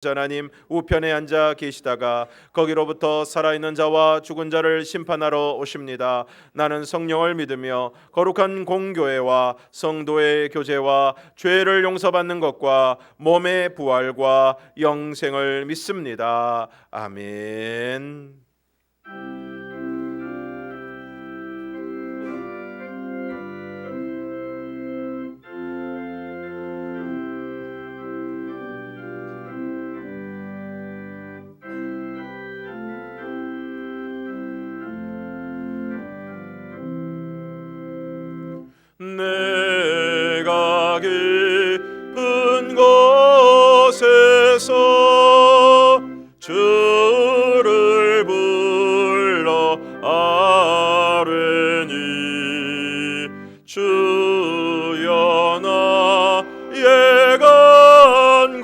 하나님 우편에 앉아 계시다가 거기로부터 살아있는 자와 죽은 자를 심판하러 오십니다. 나는 성령을 믿으며 거룩한 공교회와 성도의 교제와 죄를 용서받는 것과 몸의 부활과 영생을 믿습니다. 아멘. 내가 깊은 곳에서 주를 불러 아뢰니 주여 나의 간구를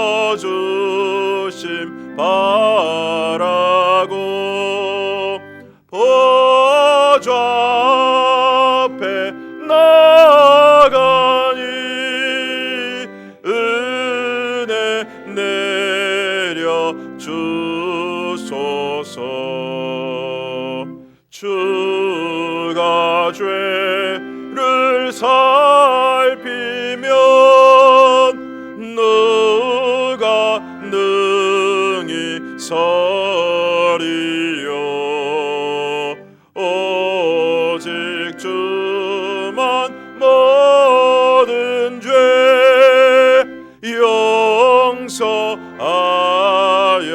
들어주심 바라고 보좌 앞에 나가니 은혜 내려 주소서. 주가 죄를 살피면 누가 능히 서리요. 오직 주만 모든 죄 용서하여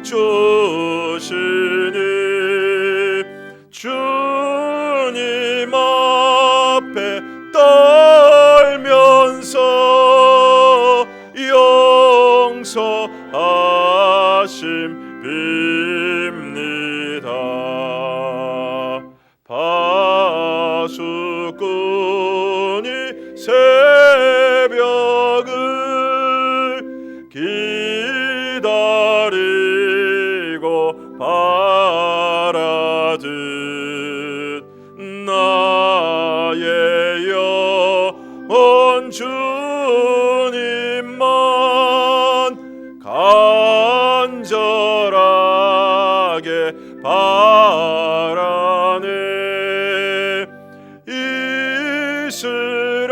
주시니 주님 앞에 떨면서 용서하심 빕니다. 파수꾼이 새벽을 기다리고 바라듯 나의 영혼 주님만 간절하게 바라네. 이스라엘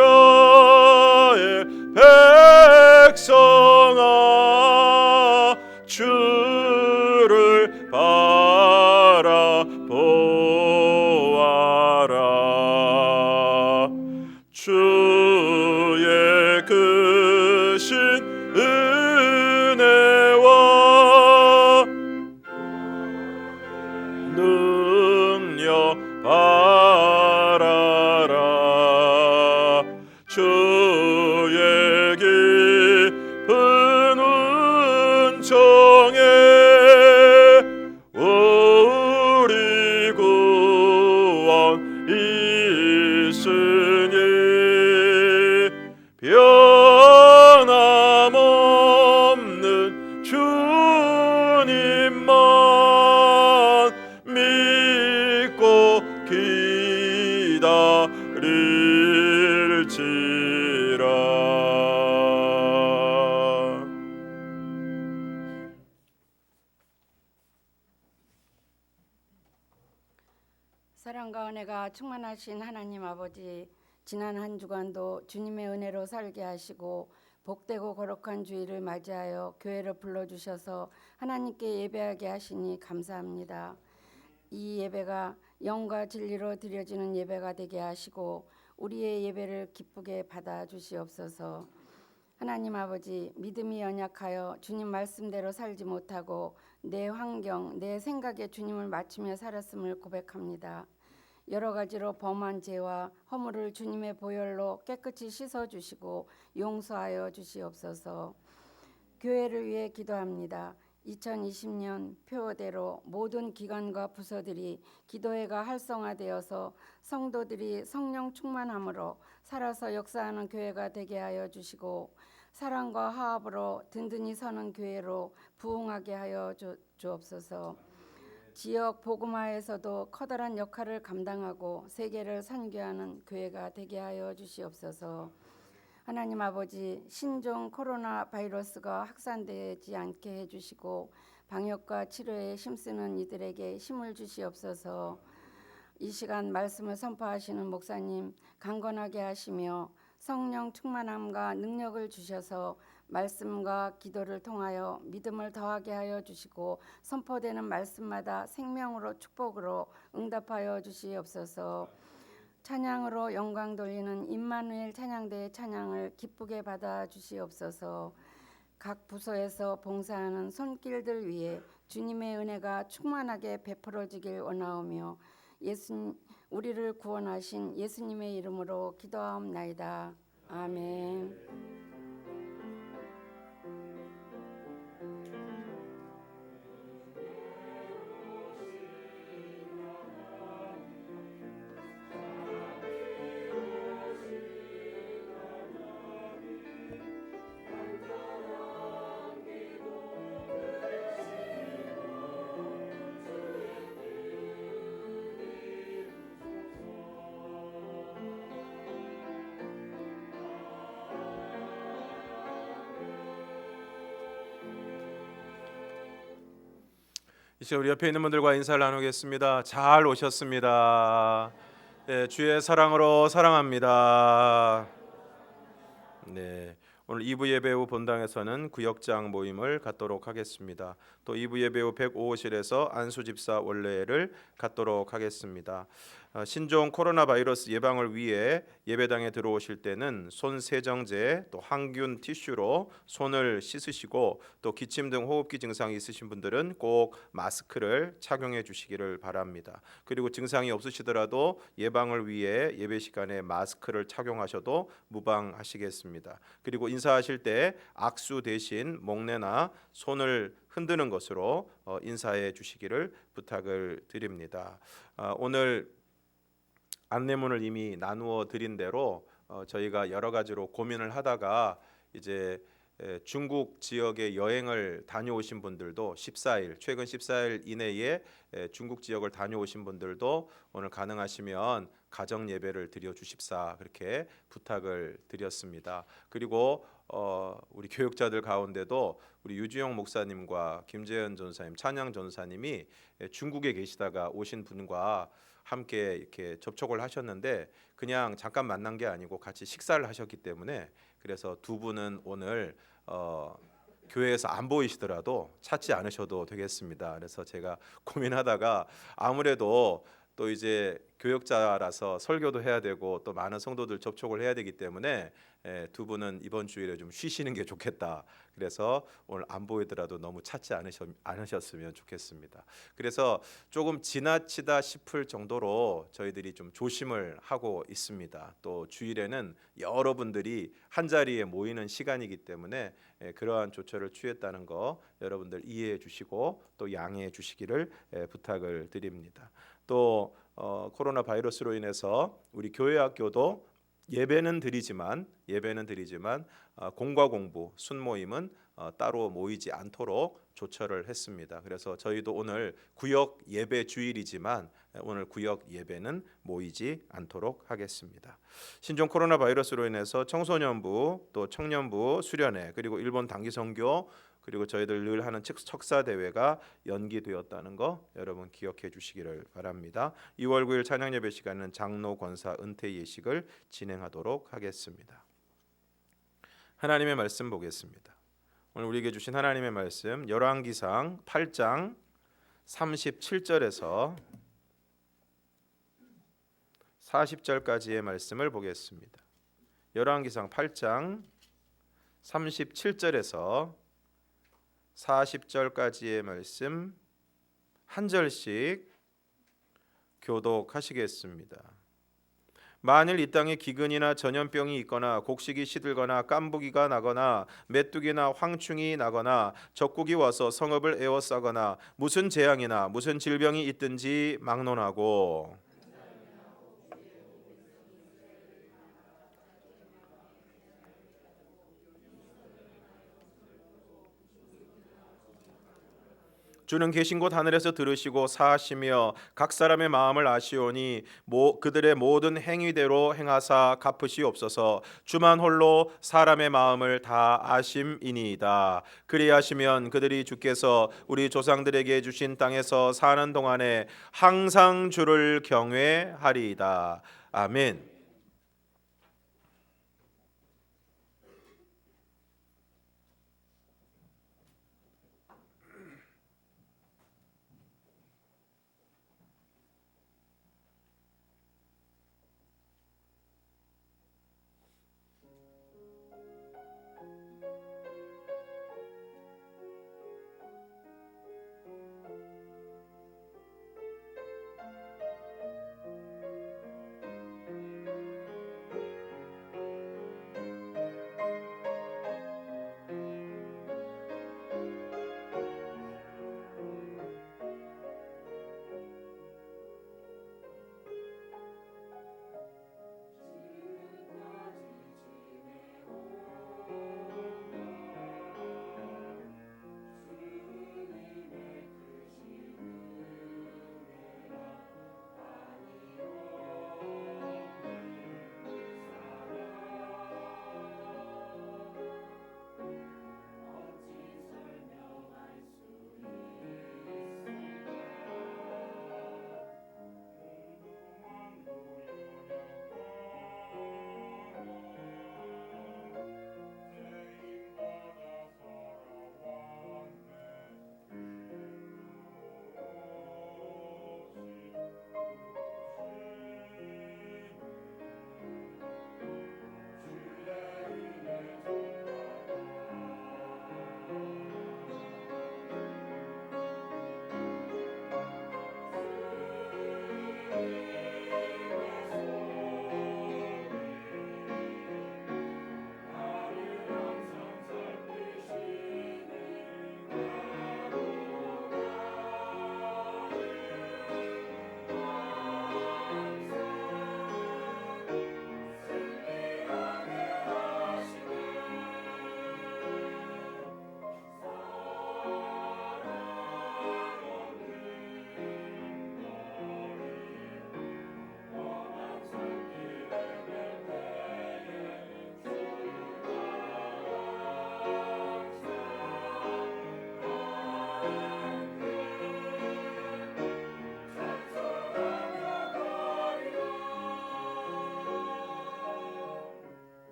백성아 주를 바라보아라. 주의 크신 은혜와 능력 바라라. 주의 깊은 은총에 우리 구원 있으니 변함없는 주님만 믿고 기다릴지라. 사랑과 은혜가 충만하신 하나님 아버지, 지난 한 주간도 주님의 은혜로 살게 하시고 복되고 거룩한 주일을 맞이하여 교회를 불러주셔서 하나님께 예배하게 하시니 감사합니다. 이 예배가 영과 진리로 드려지는 예배가 되게 하시고 우리의 예배를 기쁘게 받아주시옵소서. 하나님 아버지, 믿음이 연약하여 주님 말씀대로 살지 못하고 내 환경, 내 생각에 주님을 맞추며 살았음을 고백합니다. 여러 가지로 범한 죄와 허물을 주님의 보혈로 깨끗이 씻어주시고 용서하여 주시옵소서. 교회를 위해 기도합니다. 2020년 표어대로 모든 기관과 부서들이 기도회가 활성화되어서 성도들이 성령 충만함으로 살아서 역사하는 교회가 되게 하여 주시고 사랑과 화합으로 든든히 서는 교회로 부흥하게 하여 주옵소서. 지역 복음화에서도 커다란 역할을 감당하고 세계를 선교하는 교회가 되게 하여 주시옵소서. 하나님 아버지, 신종 코로나 바이러스가 확산되지 않게 해주시고 방역과 치료에 힘쓰는 이들에게 힘을 주시옵소서. 이 시간 말씀을 선포하시는 목사님 강건하게 하시며 성령 충만함과 능력을 주셔서 말씀과 기도를 통하여 믿음을 더하게 하여 주시고 선포되는 말씀마다 생명으로 축복으로 응답하여 주시옵소서. 찬양으로 영광 돌리는 임마누엘 찬양대의 찬양을 기쁘게 받아 주시옵소서. 각 부서에서 봉사하는 손길들 위에 주님의 은혜가 충만하게 베풀어지길 원하오며 우리를 구원하신 예수님의 이름으로 기도하옵나이다. 아멘. 이제 우리 옆에 있는 분들과 인사를 나누겠습니다. 잘 오셨습니다. 네, 주의 사랑으로 사랑합니다. 네, 오늘 2부 예배 후 본당에서는 구역장 모임을 갖도록 하겠습니다. 또 2부 예배 후 105호실에서 안수집사 원례를 갖도록 하겠습니다. 신종 코로나 바이러스 예방을 위해 예배당에 들어오실 때는 손 세정제 또 항균 티슈로 손을 씻으시고 또 기침 등 호흡기 증상이 있으신 분들은 꼭 마스크를 착용해 주시기를 바랍니다. 그리고 증상이 없으시더라도 예방을 위해 예배 시간에 마스크를 착용하셔도 무방하시겠습니다. 그리고 인사하실 때 악수 대신 목례나 손을 흔드는 것으로 인사해 주시기를 부탁을 드립니다. 오늘 안내문을 이미 나누어 드린 대로 저희가 여러 가지로 고민을 하다가 이제 중국 지역에 여행을 다녀오신 분들도 14일 최근 14일 이내에 중국 지역을 다녀오신 분들도 오늘 가능하시면 가정 예배를 드려 주십사 그렇게 부탁을 드렸습니다. 그리고 우리 교육자들 가운데도 우리 유주영 목사님과 김재현 전사님, 찬양 전사님이 중국에 계시다가 오신 분과 함께 이렇게 접촉을 하셨는데 그냥 잠깐 만난 게 아니고 같이 식사를 하셨기 때문에 그래서 두 분은 오늘 교회에서 안 보이시더라도 찾지 않으셔도 되겠습니다. 그래서 제가 고민하다가 아무래도 또 이제 교역자라서 설교도 해야 되고 또 많은 성도들 접촉을 해야 되기 때문에 두 분은 이번 주일에 좀 쉬시는 게 좋겠다. 그래서 오늘 안 보이더라도 너무 찾지 않으셨으면 좋겠습니다. 그래서 조금 지나치다 싶을 정도로 저희들이 좀 조심을 하고 있습니다. 또 주일에는 여러분들이 한 자리에 모이는 시간이기 때문에 그러한 조처를 취했다는 거 여러분들 이해해 주시고 또 양해해 주시기를 부탁을 드립니다. 또 코로나 바이러스로 인해서 우리 교회 학교도 예배는 드리지만 공과 공부 순모임은 따로 모이지 않도록 조처를 했습니다. 그래서 저희도 오늘 구역 예배 주일이지만 오늘 구역 예배는 모이지 않도록 하겠습니다. 신종 코로나 바이러스로 인해서 청소년부 또 청년부 수련회 그리고 일본 단기 선교 그리고 저희들 늘 하는 척사 대회가 연기되었다는 거 여러분 기억해 주시기를 바랍니다. 2월 9일 찬양 예배 시간은 장로 권사 은퇴 예식을 진행하도록 하겠습니다. 하나님의 말씀 보겠습니다. 오늘 우리에게 주신 하나님의 말씀 열왕기상 8장 37절에서 40절까지의 말씀을 보겠습니다. 열왕기상 8장 37절에서 40절까지의 말씀 한 절씩 교독하시겠습니다. 만일 이 땅에 기근이나 전염병이 있거나 곡식이 시들거나 깐부기가 나거나 메뚜기나 황충이 나거나 적국이 와서 성읍을 에워싸거나 무슨 재앙이나 무슨 질병이 있든지 막론하고 주는 계신 곳 하늘에서 들으시고 사하시며 각 사람의 마음을 아시오니 그들의 모든 행위대로 행하사 갚으시옵소서. 주만 홀로 사람의 마음을 다 아심이니이다. 그리하시면 그들이 주께서 우리 조상들에게 주신 땅에서 사는 동안에 항상 주를 경외하리이다. 아멘.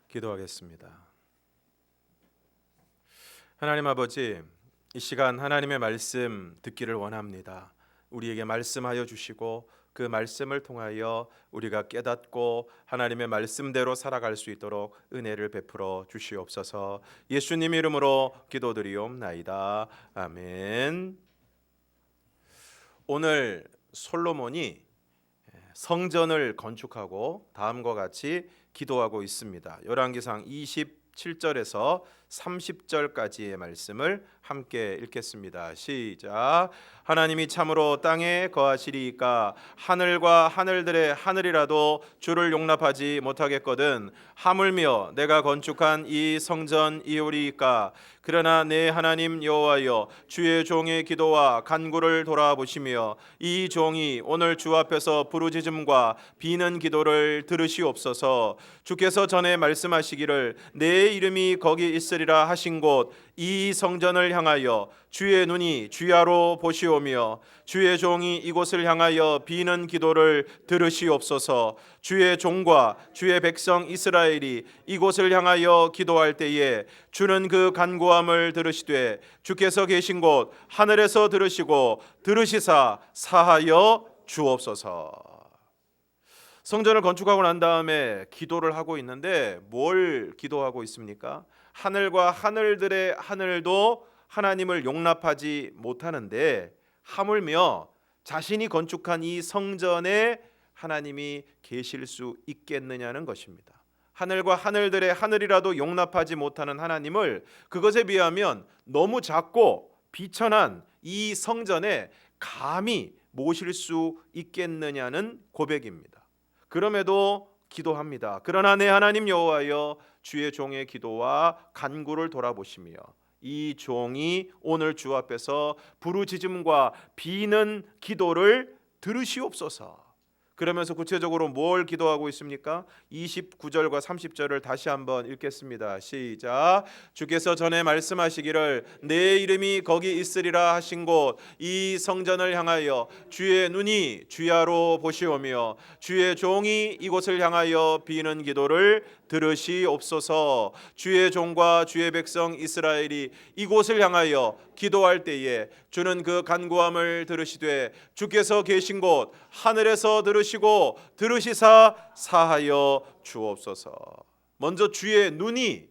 기도하겠습니다. 하나님 아버지, 이 시간 하나님의 말씀 듣기를 원합니다. 우리에게 말씀하여 주시고 그 말씀을 통하여 우리가 깨닫고 하나님의 말씀대로 살아갈 수 있도록 은혜를 베풀어 주시옵소서. 예수님 이름으로 기도드리옵나이다. 아멘. 오늘 솔로몬이 성전을 건축하고 다음과 같이 기도하고 있습니다. 열왕기상 27절에서 30절까지의 말씀을 함께 읽겠습니다. 시작. 하나님이 참으로 땅에 거하시리이까 하늘과 하늘들의 하늘이라도 주를 용납하지 못하겠거든 하물며 내가 건축한 이 성전이오리이까. 그러나 내 하나님 여호와여, 주의 종의 기도와 간구를 돌아보시며 이 종이 오늘 주 앞에서 부르짖음과 비는 기도를 들으시옵소서. 주께서 전에 말씀하시기를 내 이름이 거기 있으리라 하신 곳 이 성전을 향하여 주의 눈이 주야로 보시오며 주의 종이 이곳을 향하여 비는 기도를 들으시옵소서. 주의 종과 주의 백성 이스라엘이 이곳을 향하여 기도할 때에 주는 그 간구함을 들으시되 주께서 계신 곳 하늘에서 들으시고 들으시사 사하여 주옵소서. 성전을 건축하고 난 다음에 기도를 하고 있는데 뭘 기도하고 있습니까? 하늘과 하늘들의 하늘도 하나님을 용납하지 못하는데 하물며 자신이 건축한 이 성전에 하나님이 계실 수 있겠느냐는 것입니다. 하늘과 하늘들의 하늘이라도 용납하지 못하는 하나님을 그것에 비하면 너무 작고 비천한 이 성전에 감히 모실 수 있겠느냐는 고백입니다. 그럼에도 기도합니다. 그러나 내 하나님 여호와여, 주의 종의 기도와 간구를 돌아보시며 이 종이 오늘 주 앞에서 부르짖음과 비는 기도를 들으시옵소서. 그러면서 구체적으로 뭘 기도하고 있습니까? 29절과 30절을 다시 한번 읽겠습니다. 시작. 주께서 전에 말씀하시기를 내 이름이 거기 있으리라 하신 곳 이 성전을 향하여 주의 눈이 주야로 보시오며 주의 종이 이곳을 향하여 비는 기도를 들으시옵소서. 주의 종과 주의 백성 이스라엘이 이곳을 향하여 기도할 때에 주는 그 간구함을 들으시되 주께서 계신 곳 하늘에서 들으시고 들으시사 사하여 주옵소서. 먼저 주의 눈이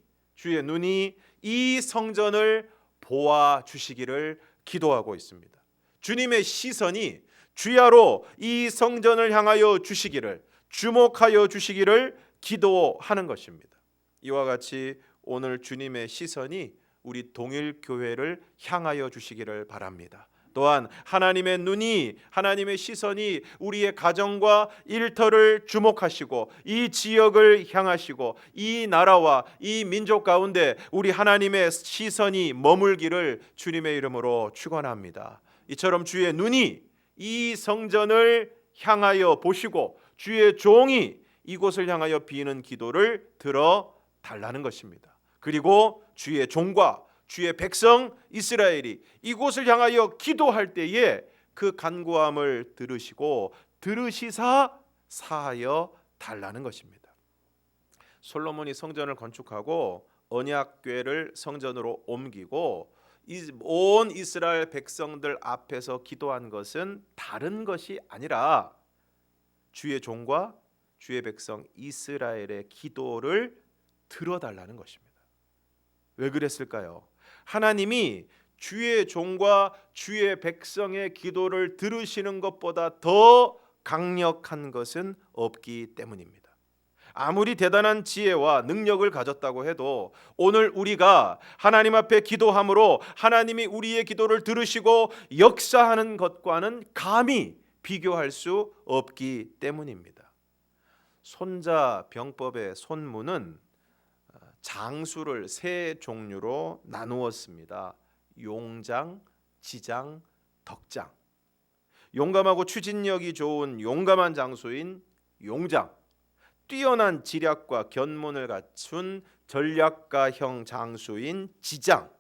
이 성전을 보아 주시기를 기도하고 있습니다. 주님의 시선이 주야로 이 성전을 향하여 주시기를, 주목하여 주시기를 기도하는 것입니다. 이와 같이 오늘 주님의 시선이 우리 동일교회를 향하여 주시기를 바랍니다. 또한 하나님의 눈이, 하나님의 시선이 우리의 가정과 일터를 주목하시고 이 지역을 향하시고 이 나라와 이 민족 가운데 우리 하나님의 시선이 머물기를 주님의 이름으로 축원합니다. 이처럼 주의 눈이 이 성전을 향하여 보시고 주의 종이 이곳을 향하여 비는 기도를 들어 달라는 것입니다. 그리고 주의 종과 주의 백성 이스라엘이 이곳을 향하여 기도할 때에 그 간구함을 들으시고 들으시사 사하여 달라는 것입니다. 솔로몬이 성전을 건축하고 언약궤를 성전으로 옮기고 온 이스라엘 백성들 앞에서 기도한 것은 다른 것이 아니라 주의 종과 주의 백성 이스라엘의 기도를 들어달라는 것입니다. 왜 그랬을까요? 하나님이 주의 종과 주의 백성의 기도를 들으시는 것보다 더 강력한 것은 없기 때문입니다. 아무리 대단한 지혜와 능력을 가졌다고 해도 오늘 우리가 하나님 앞에 기도함으로 하나님이 우리의 기도를 들으시고 역사하는 것과는 감히 비교할 수 없기 때문입니다. 손자병법의 손문은 장수를 세 종류로 나누었습니다. 용장, 지장, 덕장. 용감하고 추진력이 좋은 용감한 장수인 용장, 뛰어난 지략과 견문을 갖춘 전략가형 장수인 지장,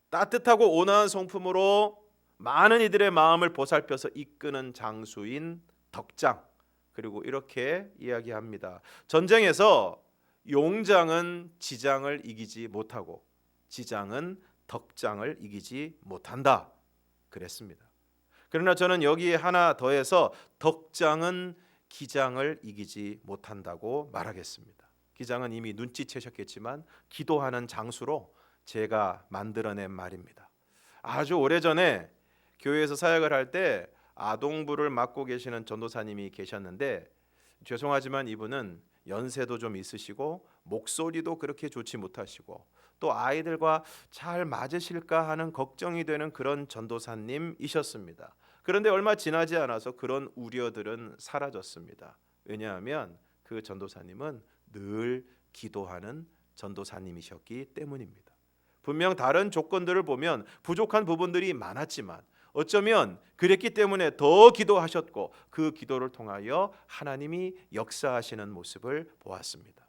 따뜻하고 온화한 성품으로 많은 이들의 마음을 보살펴서 이끄는 장수인 덕장. 그리고 이렇게 이야기합니다. 전쟁에서 용장은 지장을 이기지 못하고 지장은 덕장을 이기지 못한다 그랬습니다. 그러나 저는 여기에 하나 더해서 덕장은 기장을 이기지 못한다고 말하겠습니다. 기장은 이미 눈치채셨겠지만 기도하는 장수로 제가 만들어낸 말입니다. 아주 오래전에 교회에서 사역을 할 때 아동부를 맡고 계시는 전도사님이 계셨는데, 죄송하지만 이분은 연세도 좀 있으시고 목소리도 그렇게 좋지 못하시고 또 아이들과 잘 맞으실까 하는 걱정이 되는 그런 전도사님이셨습니다. 그런데 얼마 지나지 않아서 그런 우려들은 사라졌습니다. 왜냐하면 그 전도사님은 늘 기도하는 전도사님이셨기 때문입니다. 분명 다른 조건들을 보면 부족한 부분들이 많았지만 어쩌면 그랬기 때문에 더 기도하셨고 그 기도를 통하여 하나님이 역사하시는 모습을 보았습니다.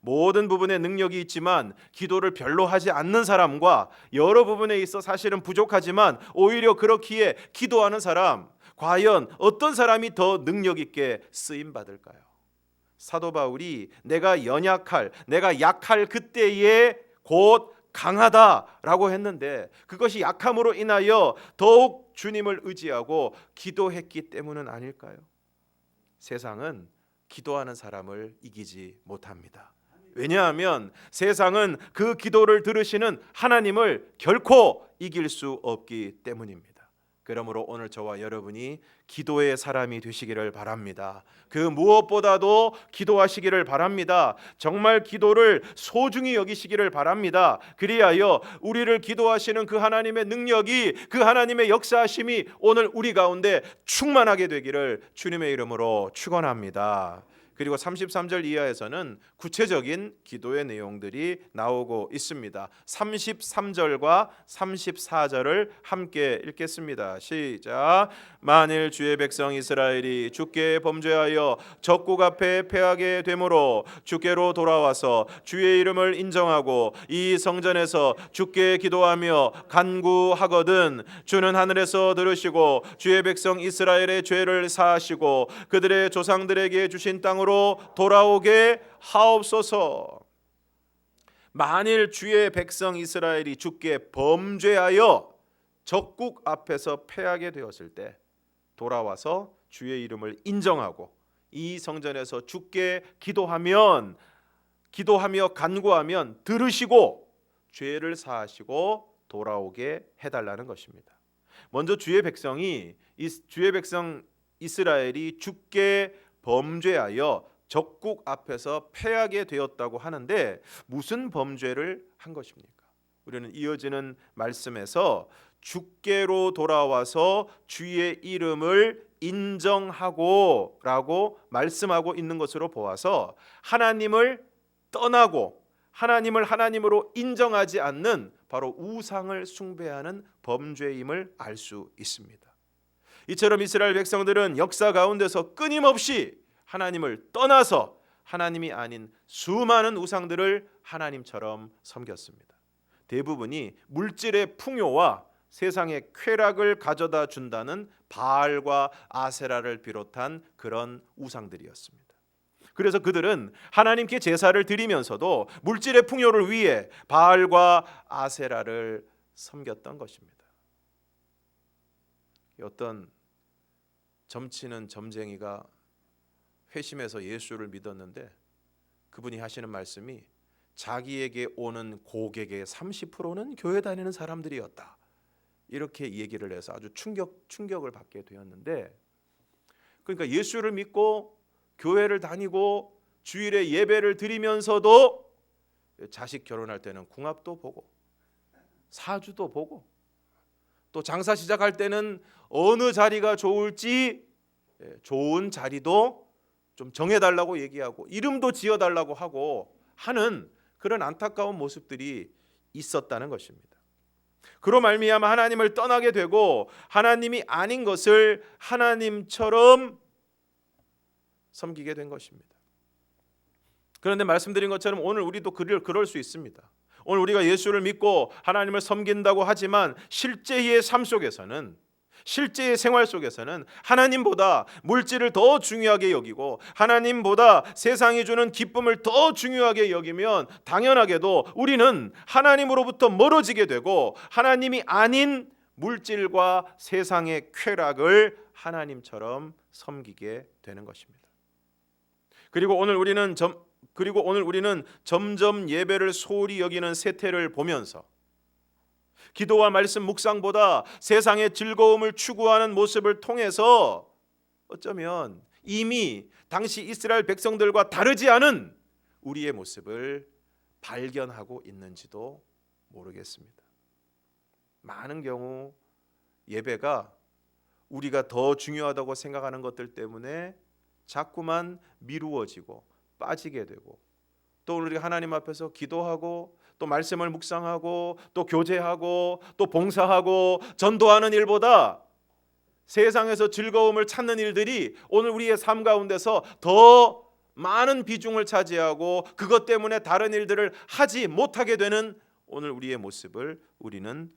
모든 부분에 능력이 있지만 기도를 별로 하지 않는 사람과 여러 부분에 있어 사실은 부족하지만 오히려 그렇기에 기도하는 사람, 과연 어떤 사람이 더 능력 있게 쓰임 받을까요? 사도 바울이 내가 약할 그때에 곧 강하다라고 했는데 그것이 약함으로 인하여 더욱 주님을 의지하고 기도했기 때문은 아닐까요? 세상은 기도하는 사람을 이기지 못합니다. 왜냐하면 세상은 그 기도를 들으시는 하나님을 결코 이길 수 없기 때문입니다. 그러므로 오늘 저와 여러분이 기도의 사람이 되시기를 바랍니다. 그 무엇보다도 기도하시기를 바랍니다. 정말 기도를 소중히 여기시기를 바랍니다. 그리하여 우리를 기도하시는 그 하나님의 능력이, 그 하나님의 역사하심이 오늘 우리 가운데 충만하게 되기를 주님의 이름으로 축원합니다. 그리고 33절 이하에서는 구체적인 기도의 내용들이 나오고 있습니다. 33절과 34절을 함께 읽겠습니다. 시작. 만일 주의 백성 이스라엘이 주께 범죄하여 적국 앞에 패하게 되므로 주께로 돌아와서 주의 이름을 인정하고 이 성전에서 주께 기도하며 간구하거든 주는 하늘에서 들으시고 주의 백성 이스라엘의 죄를 사하시고 그들의 조상들에게 주신 땅으로 돌아오게 하옵소서. 만일 주의 백성 이스라엘이 주께 범죄하여 적국 앞에서 패하게 되었을 때 돌아와서 주의 이름을 인정하고 이 성전에서 주께 기도하며 간구하면 들으시고 죄를 사하시고 돌아오게 해달라는 것입니다. 먼저 주의 백성 이스라엘이 주께 범죄하여 적국 앞에서 패하게 되었다고 하는데 무슨 범죄를 한 것입니까? 우리는 이어지는 말씀에서 주께로 돌아와서 주의 이름을 인정하고 라고 말씀하고 있는 것으로 보아서 하나님을 떠나고 하나님을 하나님으로 인정하지 않는 바로 우상을 숭배하는 범죄임을 알 수 있습니다. 이처럼 이스라엘 백성들은 역사 가운데서 끊임없이 하나님을 떠나서 하나님이 아닌 수많은 우상들을 하나님처럼 섬겼습니다. 대부분이 물질의 풍요와 세상의 쾌락을 가져다 준다는 바알과 아세라를 비롯한 그런 우상들이었습니다. 그래서 그들은 하나님께 제사를 드리면서도 물질의 풍요를 위해 바알과 아세라를 섬겼던 것입니다. 어떤 점치는 점쟁이가 회심해서 예수를 믿었는데 그분이 하시는 말씀이 자기에게 오는 고객의 30%는 교회 다니는 사람들이었다. 이렇게 얘기를 해서 아주 충격을 받게 되었는데, 그러니까 예수를 믿고 교회를 다니고 주일에 예배를 드리면서도 자식 결혼할 때는 궁합도 보고 사주도 보고 또 장사 시작할 때는 어느 자리가 좋을지 좋은 자리도 좀 정해달라고 얘기하고 이름도 지어달라고 하고 하는 그런 안타까운 모습들이 있었다는 것입니다. 그로 말미암아 하나님을 떠나게 되고 하나님이 아닌 것을 하나님처럼 섬기게 된 것입니다. 그런데 말씀드린 것처럼 오늘 우리도 그럴 수 있습니다. 오늘 우리가 예수를 믿고 하나님을 섬긴다고 하지만 실제의 삶 속에서는 실제의 생활 속에서는 하나님보다 물질을 더 중요하게 여기고 하나님보다 세상이 주는 기쁨을 더 중요하게 여기면 당연하게도 우리는 하나님으로부터 멀어지게 되고 하나님이 아닌 물질과 세상의 쾌락을 하나님처럼 섬기게 되는 것입니다. 그리고 오늘 우리는 점점 예배를 소홀히 여기는 세태를 보면서 기도와 말씀 묵상보다 세상의 즐거움을 추구하는 모습을 통해서 어쩌면 이미 당시 이스라엘 백성들과 다르지 않은 우리의 모습을 발견하고 있는지도 모르겠습니다. 많은 경우 예배가 우리가 더 중요하다고 생각하는 것들 때문에 자꾸만 미루어지고 빠지게 되고, 또 우리가 하나님 앞에서 기도하고 또 말씀을 묵상하고 또 교제하고 또 봉사하고 전도하는 일보다 세상에서 즐거움을 찾는 일들이 오늘 우리의 삶 가운데서 더 많은 비중을 차지하고 그것 때문에 다른 일들을 하지 못하게 되는 오늘 우리의 모습을 우리는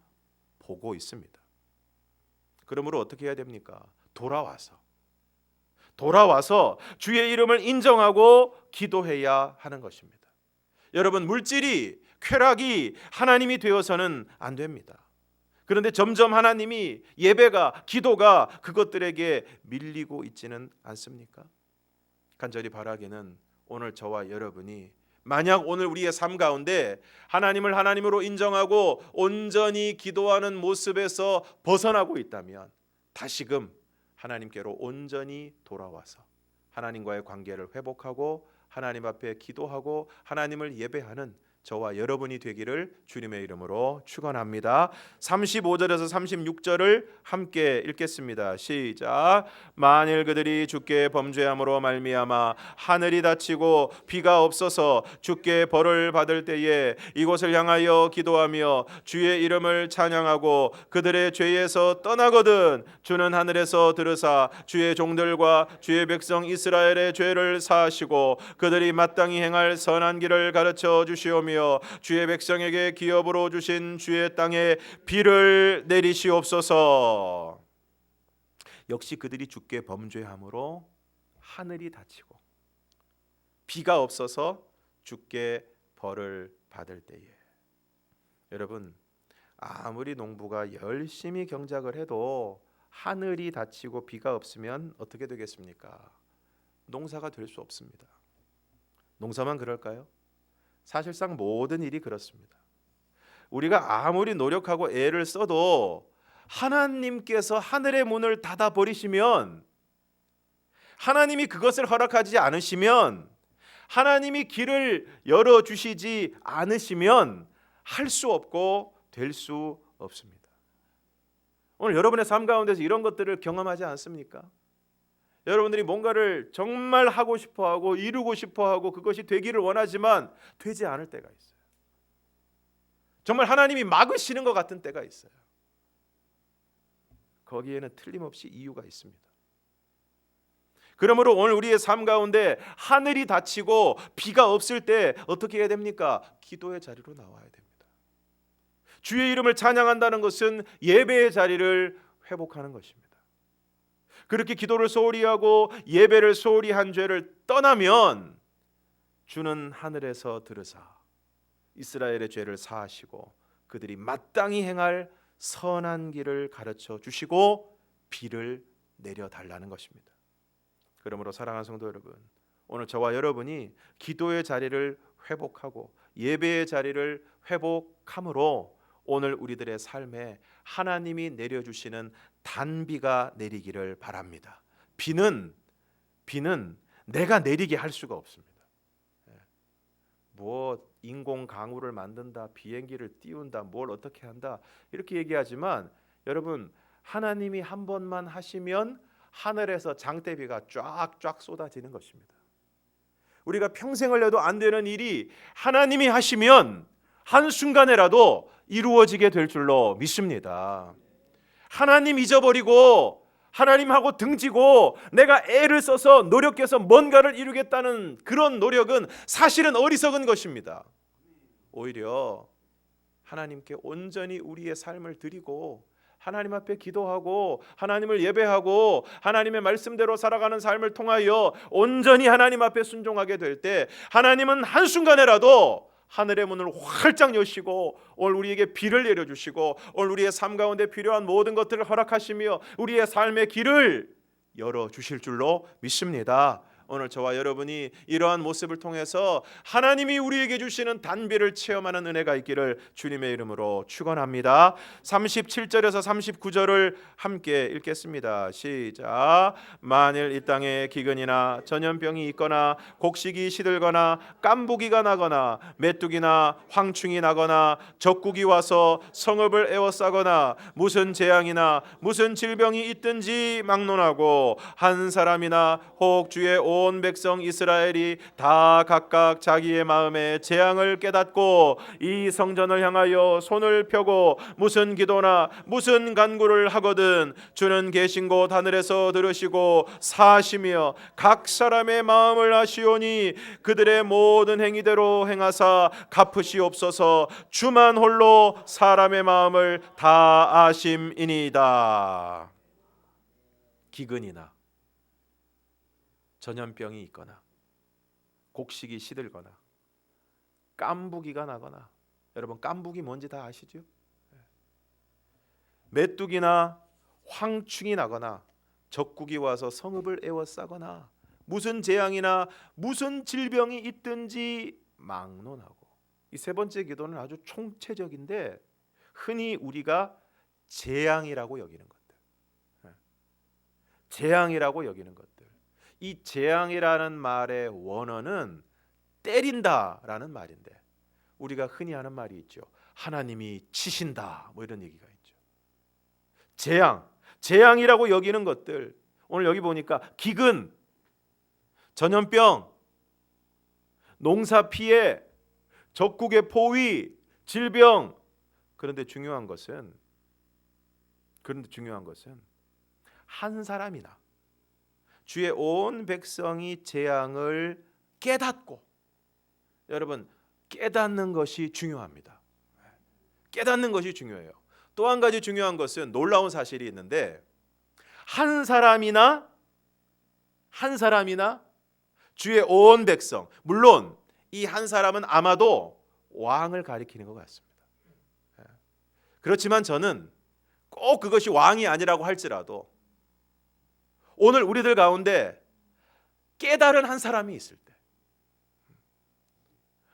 보고 있습니다. 그러므로 어떻게 해야 됩니까? 돌아와서 주의 이름을 인정하고 기도해야 하는 것입니다. 여러분, 물질이 쾌락이 하나님이 되어서는 안 됩니다. 그런데 점점 하나님이 예배가 기도가 그것들에게 밀리고 있지는 않습니까? 간절히 바라기는 오늘 저와 여러분이 만약 오늘 우리의 삶 가운데 하나님을 하나님으로 인정하고 온전히 기도하는 모습에서 벗어나고 있다면 다시금 하나님께로 온전히 돌아와서 하나님과의 관계를 회복하고 하나님 앞에 기도하고 하나님을 예배하는 저와 여러분이 되기를 주님의 이름으로 축원합니다. 35절에서 36절을 함께 읽겠습니다. 시작. 만일 그들이 주께 범죄함으로 말미암아 하늘이 닫히고 비가 없어서 주께 벌을 받을 때에 이곳을 향하여 기도하며 주의 이름을 찬양하고 그들의 죄에서 떠나거든 주는 하늘에서 들으사 주의 종들과 주의 백성 이스라엘의 죄를 사하시고 그들이 마땅히 행할 선한 길을 가르쳐 주시오며 주의 백성에게 기업으로 주신 주의 땅에 비를 내리시옵소서. 역시 그들이 주께 범죄함으로 하늘이 닫히고 비가 없어서 주께 벌을 받을 때에, 여러분, 아무리 농부가 열심히 경작을 해도 하늘이 닫히고 비가 없으면 어떻게 되겠습니까? 농사가 될 수 없습니다. 농사만 그럴까요? 사실상 모든 일이 그렇습니다. 우리가 아무리 노력하고 애를 써도 하나님께서 하늘의 문을 닫아 버리시면, 하나님이 그것을 허락하지 않으시면, 하나님이 길을 열어 주시지 않으시면 할 수 없고 될 수 없습니다. 오늘 여러분의 삶 가운데서 이런 것들을 경험하지 않습니까? 여러분들이 뭔가를 정말 하고 싶어하고 이루고 싶어하고 그것이 되기를 원하지만 되지 않을 때가 있어요. 정말 하나님이 막으시는 것 같은 때가 있어요. 거기에는 틀림없이 이유가 있습니다. 그러므로 오늘 우리의 삶 가운데 하늘이 닫히고 비가 없을 때 어떻게 해야 됩니까? 기도의 자리로 나와야 됩니다. 주의 이름을 찬양한다는 것은 예배의 자리를 회복하는 것입니다. 그렇게 기도를 소홀히 하고 예배를 소홀히 한 죄를 떠나면 주는 하늘에서 들으사 이스라엘의 죄를 사하시고 그들이 마땅히 행할 선한 길을 가르쳐 주시고 비를 내려달라는 것입니다. 그러므로 사랑하는 성도 여러분, 오늘 저와 여러분이 기도의 자리를 회복하고 예배의 자리를 회복함으로 오늘 우리들의 삶에 하나님이 내려주시는 단비가 내리기를 바랍니다. 비는 내가 내리게 할 수가 없습니다. 뭐 인공 강우를 만든다, 비행기를 띄운다, 뭘 어떻게 한다 이렇게 얘기하지만 여러분, 하나님이 한 번만 하시면 하늘에서 장대비가 쫙쫙 쏟아지는 것입니다. 우리가 평생을 해도 안 되는 일이 하나님이 하시면 한순간에라도 이루어지게 될 줄로 믿습니다. 하나님 잊어버리고 하나님하고 등지고 내가 애를 써서 노력해서 뭔가를 이루겠다는 그런 노력은 사실은 어리석은 것입니다. 오히려 하나님께 온전히 우리의 삶을 드리고 하나님 앞에 기도하고 하나님을 예배하고 하나님의 말씀대로 살아가는 삶을 통하여 온전히 하나님 앞에 순종하게 될 때 하나님은 한순간에라도 하늘의 문을 활짝 여시고 오늘 우리에게 비를 내려주시고 오늘 우리의 삶 가운데 필요한 모든 것들을 허락하시며 우리의 삶의 길을 열어주실 줄로 믿습니다. 오늘 저와 여러분이 이러한 모습을 통해서 하나님이 우리에게 주시는 단비를 체험하는 은혜가 있기를 주님의 이름으로 축원합니다. 37절에서 39절을 함께 읽겠습니다. 시작. 만일 이 땅에 기근이나 전염병이 있거나 곡식이 시들거나 깐부기가 나거나 메뚜기나 황충이 나거나 적국이 와서 성읍을 에워싸거나 무슨 재앙이나 무슨 질병이 있든지 막론하고 한 사람이나 혹 주의 온 백성 이스라엘이 다 각각 자기의 마음에 재앙을 깨닫고 이 성전을 향하여 손을 펴고 무슨 기도나 무슨 간구를 하거든 주는 계신 곳 하늘에서 들으시고 사시며 각 사람의 마음을 아시오니 그들의 모든 행위대로 행하사 갚으시옵소서. 주만 홀로 사람의 마음을 다 아심이니이다. 기근이나 전염병이 있거나 곡식이 시들거나 깐부기가 나거나, 여러분 깐부기 뭔지 다 아시죠? 메뚜기나 황충이 나거나 적국이 와서 성읍을 에워싸거나 무슨 재앙이나 무슨 질병이 있든지 막론하고. 이 세 번째 기도는 아주 총체적인데 흔히 우리가 재앙이라고 여기는 것들, 재앙이라고 여기는 것들. 이 재앙이라는 말의 원어는 때린다라는 말인데 우리가 흔히 하는 말이 있죠. 하나님이 치신다, 뭐 이런 얘기가 있죠. 재앙이라고 여기는 것들. 오늘 여기 보니까 기근, 전염병, 농사 피해, 적국의 포위, 질병. 그런데 중요한 것은 한 사람이나 주의 온 백성이 재앙을 깨닫고, 여러분 깨닫는 것이 중요합니다. 깨닫는 것이 중요해요. 또 한 가지 중요한 것은 놀라운 사실이 있는데 한 사람이나 주의 온 백성, 물론 이 한 사람은 아마도 왕을 가리키는 것 같습니다. 그렇지만 저는 꼭 그것이 왕이 아니라고 할지라도 오늘 우리들 가운데 깨달은 한 사람이 있을 때,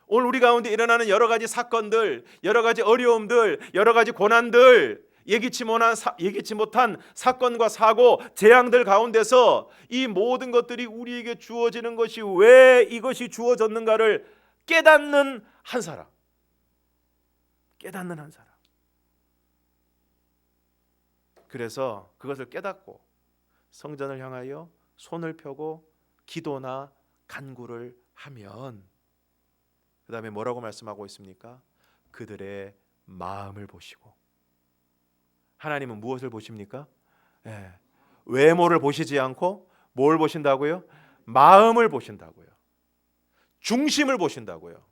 오늘 우리 가운데 일어나는 여러 가지 사건들, 여러 가지 어려움들, 여러 가지 고난들, 예기치 못한 사건과 사고, 재앙들 가운데서 이 모든 것들이 우리에게 주어지는 것이 왜 이것이 주어졌는가를 깨닫는 한 사람. 그래서 그것을 깨닫고 성전을 향하여 손을 펴고 기도나 간구를 하면, 그 다음에 뭐라고 말씀하고 있습니까? 그들의 마음을 보시고. 하나님은 무엇을 보십니까? 외모를 보시지 않고 뭘 보신다고요? 마음을 보신다고요. 중심을 보신다고요.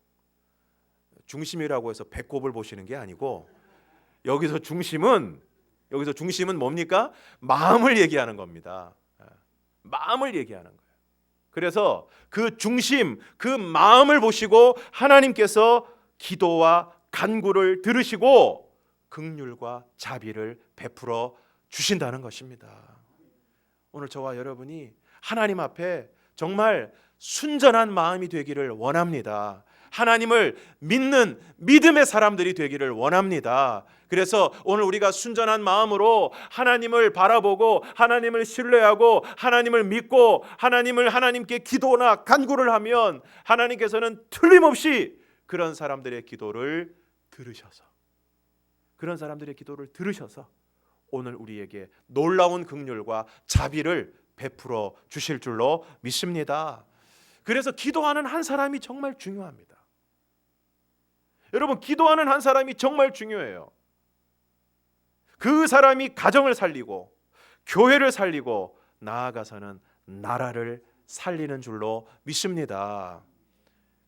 중심이라고 해서 배꼽을 보시는 게 아니고 여기서 중심은 뭡니까? 마음을 얘기하는 겁니다. 마음을 얘기하는 거예요. 그래서 그 중심, 그 마음을 보시고 하나님께서 기도와 간구를 들으시고 긍휼과 자비를 베풀어 주신다는 것입니다. 오늘 저와 여러분이 하나님 앞에 정말 순전한 마음이 되기를 원합니다. 하나님을 믿는 믿음의 사람들이 되기를 원합니다. 그래서 오늘 우리가 순전한 마음으로 하나님을 바라보고 하나님을 신뢰하고 하나님을 믿고 하나님께 기도나 간구를 하면 하나님께서는 틀림없이 그런 사람들의 기도를 들으셔서 오늘 우리에게 놀라운 긍휼과 자비를 베풀어 주실 줄로 믿습니다. 그래서 기도하는 한 사람이 정말 중요합니다. 여러분, 기도하는 한 사람이 정말 중요해요. 그 사람이 가정을 살리고 교회를 살리고 나아가서는 나라를 살리는 줄로 믿습니다.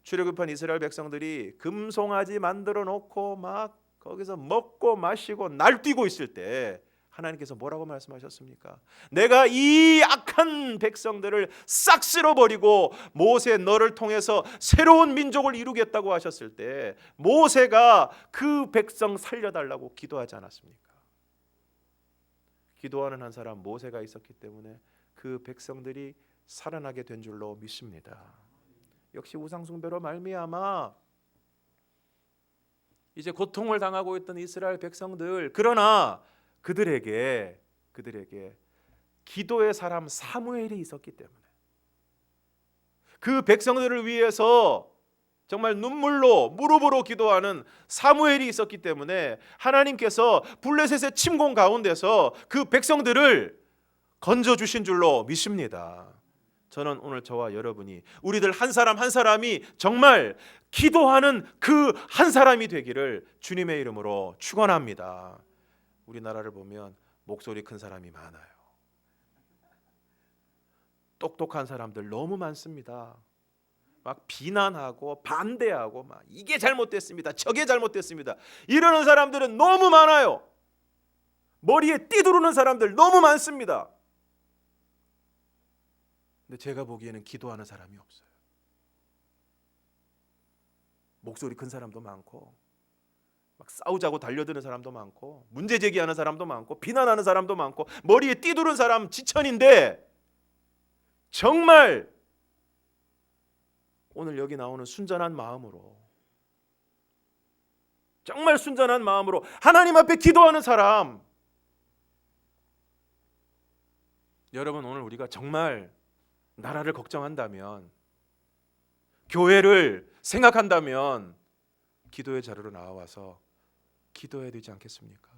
출애굽한 이스라엘 백성들이 금송아지 만들어 놓고 막 거기서 먹고 마시고 날뛰고 있을 때 하나님께서 뭐라고 말씀하셨습니까? 내가 이 악한 백성들을 싹 쓸어버리고 모세 너를 통해서 새로운 민족을 이루겠다고 하셨을 때 모세가 그 백성 살려달라고 기도하지 않았습니까? 기도하는 한 사람 모세가 있었기 때문에 그 백성들이 살아나게 된 줄로 믿습니다. 역시 우상숭배로 말미암아 이제 고통을 당하고 있던 이스라엘 백성들, 그러나 그들에게 기도의 사람 사무엘이 있었기 때문에 그 백성들을 위해서 정말 눈물로 무릎으로 기도하는 사무엘이 있었기 때문에 하나님께서 블레셋의 침공 가운데서 그 백성들을 건져주신 줄로 믿습니다. 저는 오늘 저와 여러분이 우리들 한 사람 한 사람이 정말 기도하는 그 한 사람이 되기를 주님의 이름으로 축원합니다. 우리나라를 보면 목소리 큰 사람이 많아요. 똑똑한 사람들 너무 많습니다. 막 비난하고 반대하고 막 이게 잘못됐습니다, 저게 잘못됐습니다 이러는 사람들은 너무 많아요. 머리에 띠두르는 사람들 너무 많습니다. 근데 제가 보기에는 기도하는 사람이 없어요. 목소리 큰 사람도 많고 막 싸우자고 달려드는 사람도 많고 문제 제기하는 사람도 많고 비난하는 사람도 많고 머리에 띠두른 사람 지천인데 정말 오늘 여기 나오는 순전한 마음으로, 정말 순전한 마음으로 하나님 앞에 기도하는 사람, 여러분 오늘 우리가 정말 나라를 걱정한다면, 교회를 생각한다면 기도의 자리로 나와서 기도해야 되지 않겠습니까?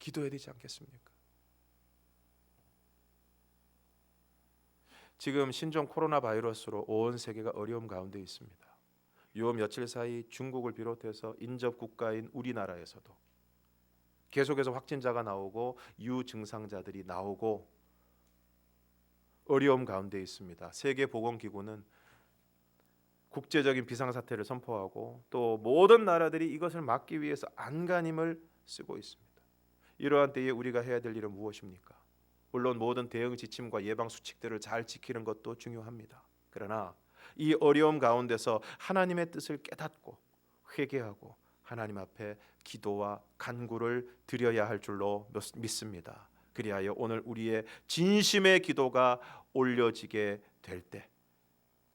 기도해야 되지 않겠습니까? 지금 신종 코로나 바이러스로 온 세계가 어려움 가운데 있습니다. 요 며칠 사이 중국을 비롯해서 인접 국가인 우리나라에서도 계속해서 확진자가 나오고 유증상자들이 나오고 어려움 가운데 있습니다. 세계보건기구는 국제적인 비상사태를 선포하고 또 모든 나라들이 이것을 막기 위해서 안간힘을 쓰고 있습니다. 이러한 때에 우리가 해야 될 일은 무엇입니까? 물론 모든 대응 지침과 예방 수칙들을 잘 지키는 것도 중요합니다. 그러나 이 어려움 가운데서 하나님의 뜻을 깨닫고 회개하고 하나님 앞에 기도와 간구를 드려야 할 줄로 믿습니다. 그리하여 오늘 우리의 진심의 기도가 올려지게 될 때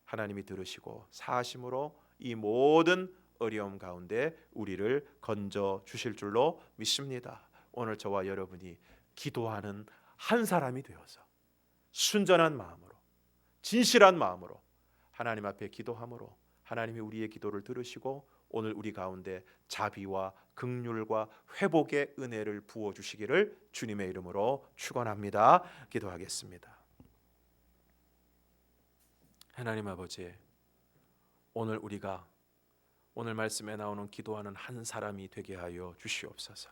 하나님이 들으시고 사심으로 이 모든 어려움 가운데 우리를 건져 주실 줄로 믿습니다. 오늘 저와 여러분이 기도하는 한 사람이 되어서 순전한 마음으로, 진실한 마음으로 하나님 앞에 기도함으로 하나님이 우리의 기도를 들으시고 오늘 우리 가운데 자비와 긍휼과 회복의 은혜를 부어 주시기를 주님의 이름으로 축원합니다. 기도하겠습니다. 하나님 아버지, 오늘 우리가 오늘 말씀에 나오는 기도하는 한 사람이 되게 하여 주시옵소서.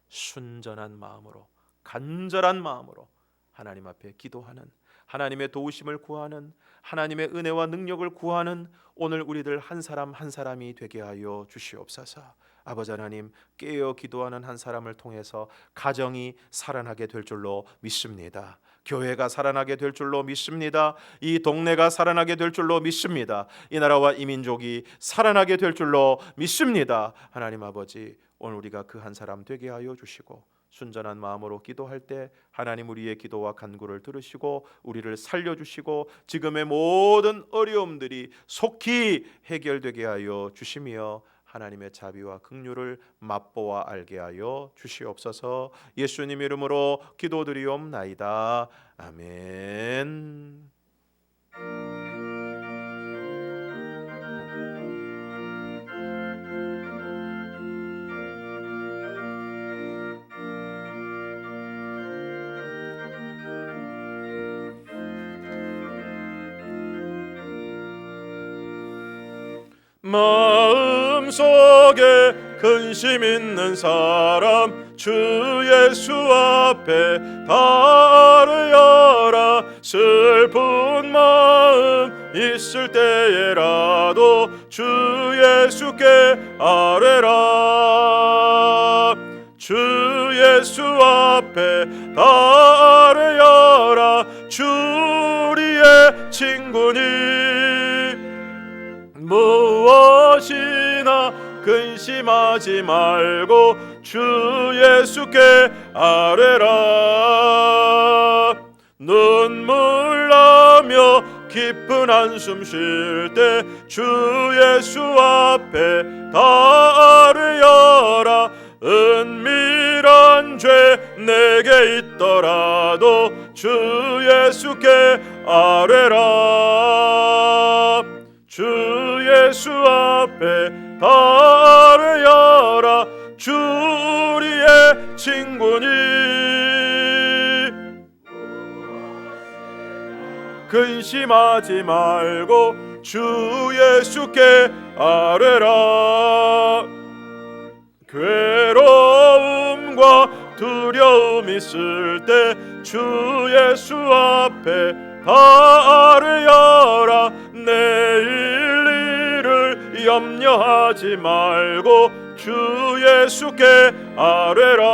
순전한 마음으로, 간절한 마음으로 하나님 앞에 기도하는, 하나님의 도우심을 구하는, 하나님의 은혜와 능력을 구하는 오늘 우리들 한 사람 한 사람이 되게 하여 주시옵소서. 아버지 하나님, 깨어 기도하는 한 사람을 통해서 가정이 살아나게 될 줄로 믿습니다. 교회가 살아나게 될 줄로 믿습니다. 이 동네가 살아나게 될 줄로 믿습니다. 이 나라와 이 민족이 살아나게 될 줄로 믿습니다. 하나님 아버지, 오늘 우리가 그 한 사람 되게 하여 주시고 순전한 마음으로 기도할 때 하나님 우리의 기도와 간구를 들으시고 우리를 살려주시고 지금의 모든 어려움들이 속히 해결되게 하여 주시며 하나님의 자비와 긍휼을 맛보아 알게 하여 주시옵소서. 예수님 이름으로 기도드리옵나이다. 아멘. 마음속에 근심 있는 사람 주 예수 앞에 아뢰어라. 슬픈 마음 있을 때에라도 주 예수께 아뢰라. 주 앞에 다 아뢰어라. 주 우리의 친구니 무엇이나 근심하지 말고 주 예수께 아뢰라. 눈물 나며 깊은 한숨 쉴 때 주 예수 앞에 다 아뢰어라. 은밀한 죄 내게 있더라도 주 예수께 아뢰라. 주 예수 앞에 다 아뢰어라. 주 우리의 친구니 근심하지 말고 주 예수께 아뢰라. 괴로움과 두려움 있을 때 주 예수 앞에 다 아뢰어라. 내일 일을 염려하지 말고 주 예수께 아뢰라.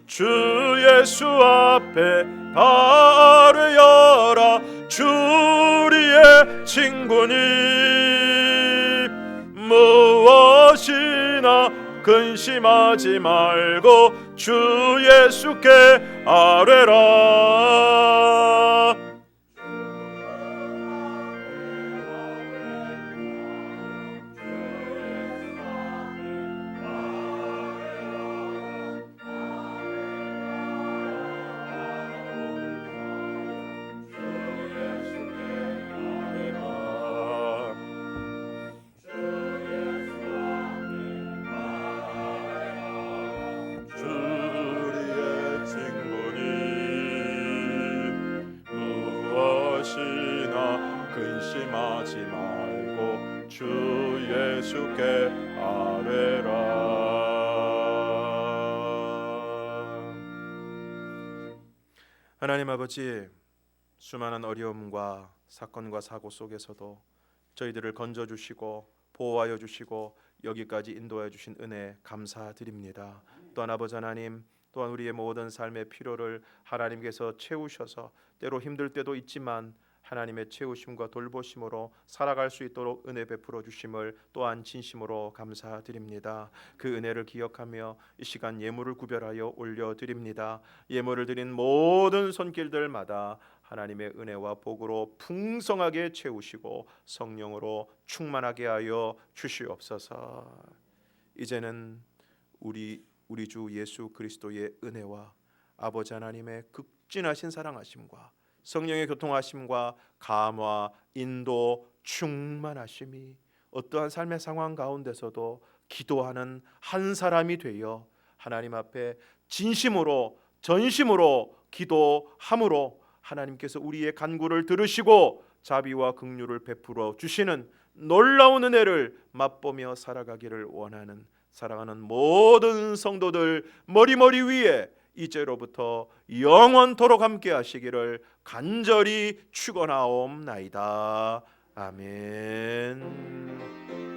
주 예수 앞에 다 아뢰어라. 주 우리의 친구니 무엇이나 근심하지 말고 주 예수께 아뢰라. 근심하지 말고 주 예수께 아뢰라. 하나님 아버지, 수많은 어려움과 사건과 사고 속에서도 저희들을 건져주시고 보호하여 주시고 여기까지 인도하여 주신 은혜 감사드립니다. 또한 아버지 하나님, 또한 우리의 모든 삶의 필요를 하나님께서 채우셔서 때로 힘들 때도 있지만 하나님의 채우심과 돌보심으로 살아갈 수 있도록 은혜 베풀어 주심을 또한 진심으로 감사드립니다. 그 은혜를 기억하며 이 시간 예물을 구별하여 올려드립니다. 예물을 드린 모든 손길들마다 하나님의 은혜와 복으로 풍성하게 채우시고 성령으로 충만하게 하여 주시옵소서. 이제는 우리 주 예수 그리스도의 은혜와 아버지 하나님의 극진하신 사랑하심과 성령의 교통하심과 감화, 인도, 충만하심이 어떠한 삶의 상황 가운데서도 기도하는 한 사람이 되어 하나님 앞에 진심으로 전심으로 기도함으로 하나님께서 우리의 간구를 들으시고 자비와 긍휼을 베풀어 주시는 놀라운 은혜를 맛보며 살아가기를 원하는 사랑하는 모든 성도들 머리머리 위에 이제로부터 영원토록 함께 하시기를 간절히 축원하옵나이다. 아멘.